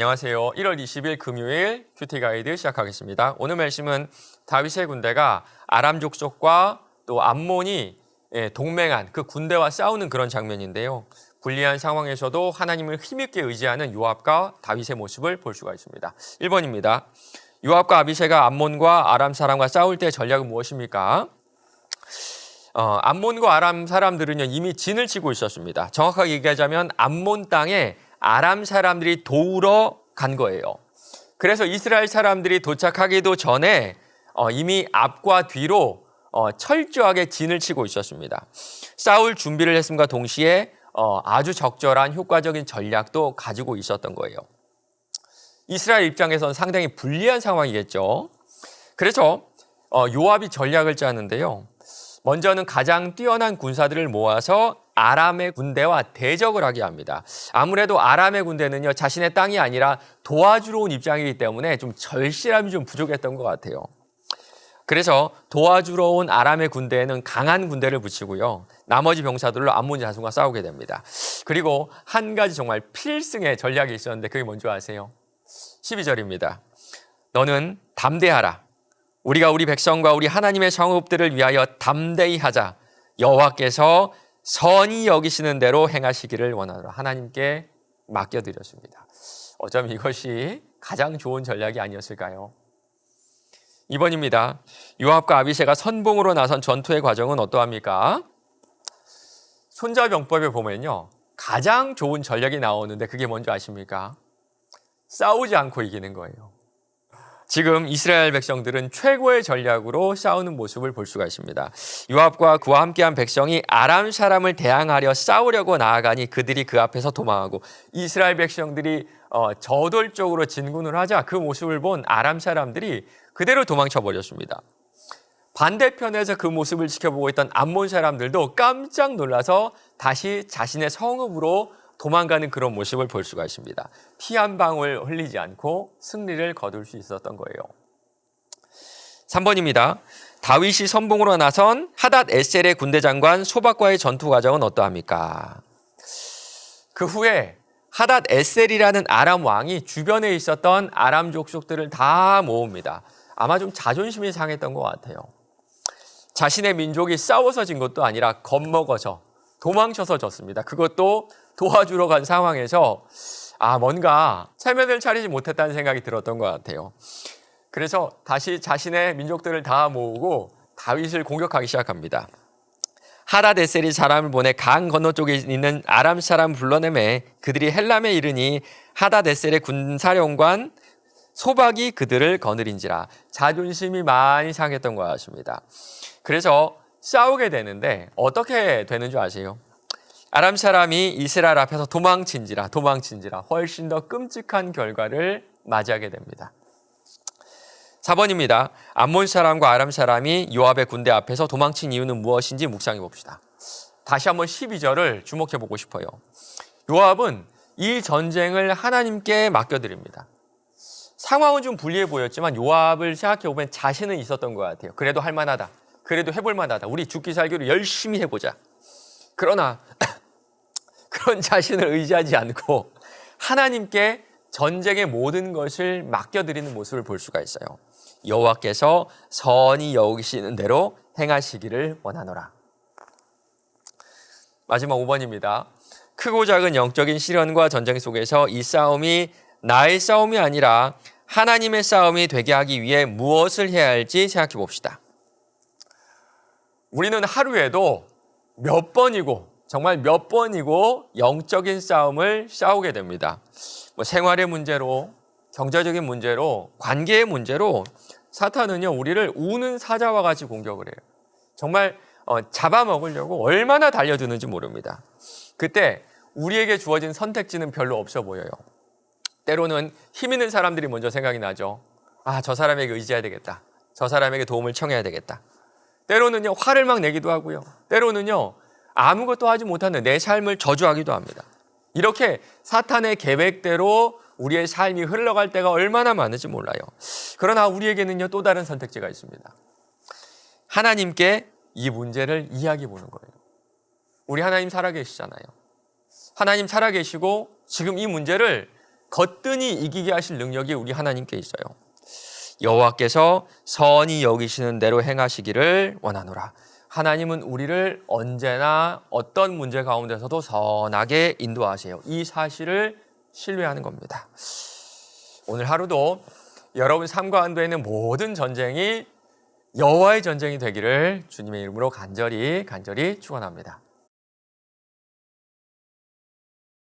안녕하세요. 1월 20일 금요일 큐티 가이드 시작하겠습니다. 오늘 말씀은 다윗의 군대가 아람 족속과 또 암몬이 동맹한 그 군대와 싸우는 그런 장면인데요. 불리한 상황에서도 하나님을 힘있게 의지하는 요압과 다윗의 모습을 볼 수가 있습니다. 1번입니다. 요압과 아비새가 암몬과 아람 사람과 싸울 때 전략은 무엇입니까? 암몬과 아람 사람들은요, 이미 진을 치고 있었습니다. 정확하게 얘기하자면 암몬 땅에 아람 사람들이 도우러 간 거예요. 그래서 이스라엘 사람들이 도착하기도 전에 이미 앞과 뒤로 철저하게 진을 치고 있었습니다. 싸울 준비를 했음과 동시에 아주 적절한 효과적인 전략도 가지고 있었던 거예요. 이스라엘 입장에서는 상당히 불리한 상황이겠죠. 그래서 요압이 전략을 짜는데요. 먼저는 가장 뛰어난 군사들을 모아서 아람의 군대와 대적을 하게 합니다. 아무래도 아람의 군대는요, 자신의 땅이 아니라 도와주러 온 입장이기 때문에 좀 절실함이 좀 부족했던 것 같아요. 그래서 도와주러 온 아람의 군대에는 강한 군대를 붙이고요. 나머지 병사들로 암몬 자손과 싸우게 됩니다. 그리고 한 가지 정말 필승의 전략이 있었는데 그게 뭔지 아세요? 12절입니다. 너는 담대하라. 우리가 우리 백성과 우리 하나님의 성읍들을 위하여 담대히 하자. 여호와께서 선히 여기시는 대로 행하시기를 원하노라. 하나님께 맡겨드렸습니다. 어쩌면 이것이 가장 좋은 전략이 아니었을까요? 2번입니다. 요압과 아비새가 선봉으로 나선 전투의 과정은 어떠합니까? 손자병법에 보면요, 가장 좋은 전략이 나오는데 그게 뭔지 아십니까? 싸우지 않고 이기는 거예요. 지금 이스라엘 백성들은 최고의 전략으로 싸우는 모습을 볼 수가 있습니다. 요압과 그와 함께한 백성이 아람 사람을 대항하려 싸우려고 나아가니 그들이 그 앞에서 도망하고, 이스라엘 백성들이 저돌적으로 진군을 하자 그 모습을 본 아람 사람들이 그대로 도망쳐 버렸습니다. 반대편에서 그 모습을 지켜보고 있던 암몬 사람들도 깜짝 놀라서 다시 자신의 성읍으로 도망가는 그런 모습을 볼 수가 있습니다. 피 한 방울 흘리지 않고 승리를 거둘 수 있었던 거예요. 3번입니다. 다윗이 선봉으로 나선 하닷 에셀의 군대 장관 소박과의 전투 과정은 어떠합니까? 그 후에 하닷 에셀이라는 아람 왕이 주변에 있었던 아람 족속들을 다 모읍니다. 아마 좀 자존심이 상했던 것 같아요. 자신의 민족이 싸워서 진 것도 아니라 겁먹어서 도망쳐서 졌습니다. 그것도 도와주러 간 상황에서 뭔가 체면을 차리지 못했다는 생각이 들었던 것 같아요. 그래서 다시 자신의 민족들을 다 모으고 다윗을 공격하기 시작합니다. 하닷에셀이 사람을 보내 강 건너쪽에 있는 아람 사람 불러내매 그들이 헬람에 이르니 하닷에셀의 군사령관 소박이 그들을 거느린지라. 자존심이 많이 상했던 것 같습니다. 그래서 싸우게 되는데 어떻게 되는 줄 아세요? 아람 사람이 이스라엘 앞에서 도망친지라 훨씬 더 끔찍한 결과를 맞이하게 됩니다. 4번입니다. 암몬 사람과 아람 사람이 요압의 군대 앞에서 도망친 이유는 무엇인지 묵상해 봅시다. 다시 한번 12절을 주목해 보고 싶어요. 요압은 이 전쟁을 하나님께 맡겨드립니다. 상황은 좀 불리해 보였지만 요압을 생각해 보면 자신은 있었던 것 같아요. 그래도 할 만하다. 그래도 해볼 만하다. 우리 죽기 살기로 열심히 해보자. 그러나 그런 자신을 의지하지 않고 하나님께 전쟁의 모든 것을 맡겨드리는 모습을 볼 수가 있어요. 여호와께서 선히 여기시는 대로 행하시기를 원하노라. 마지막 5번입니다. 크고 작은 영적인 시련과 전쟁 속에서 이 싸움이 나의 싸움이 아니라 하나님의 싸움이 되게 하기 위해 무엇을 해야 할지 생각해 봅시다. 우리는 하루에도 정말 몇 번이고 영적인 싸움을 싸우게 됩니다. 생활의 문제로, 경제적인 문제로, 관계의 문제로 사탄은요, 우리를 우는 사자와 같이 공격을 해요. 정말 잡아먹으려고 얼마나 달려드는지 모릅니다. 그때 우리에게 주어진 선택지는 별로 없어 보여요. 때로는 힘 있는 사람들이 먼저 생각이 나죠. 저 사람에게 의지해야 되겠다. 저 사람에게 도움을 청해야 되겠다. 때로는요, 화를 막 내기도 하고요. 때로는요, 아무것도 하지 못하는 내 삶을 저주하기도 합니다. 이렇게 사탄의 계획대로 우리의 삶이 흘러갈 때가 얼마나 많은지 몰라요. 그러나 우리에게는요, 또 다른 선택지가 있습니다. 하나님께 이 문제를 이야기해 보는 거예요. 우리 하나님 살아계시잖아요. 하나님 살아계시고 지금 이 문제를 거뜬히 이기게 하실 능력이 우리 하나님께 있어요. 여호와께서 선히 여기시는 대로 행하시기를 원하노라. 하나님은 우리를 언제나 어떤 문제 가운데서도 선하게 인도하세요. 이 사실을 신뢰하는 겁니다. 오늘 하루도 여러분 삶 가운데 있는 모든 전쟁이 여호와의 전쟁이 되기를 주님의 이름으로 간절히 축원합니다.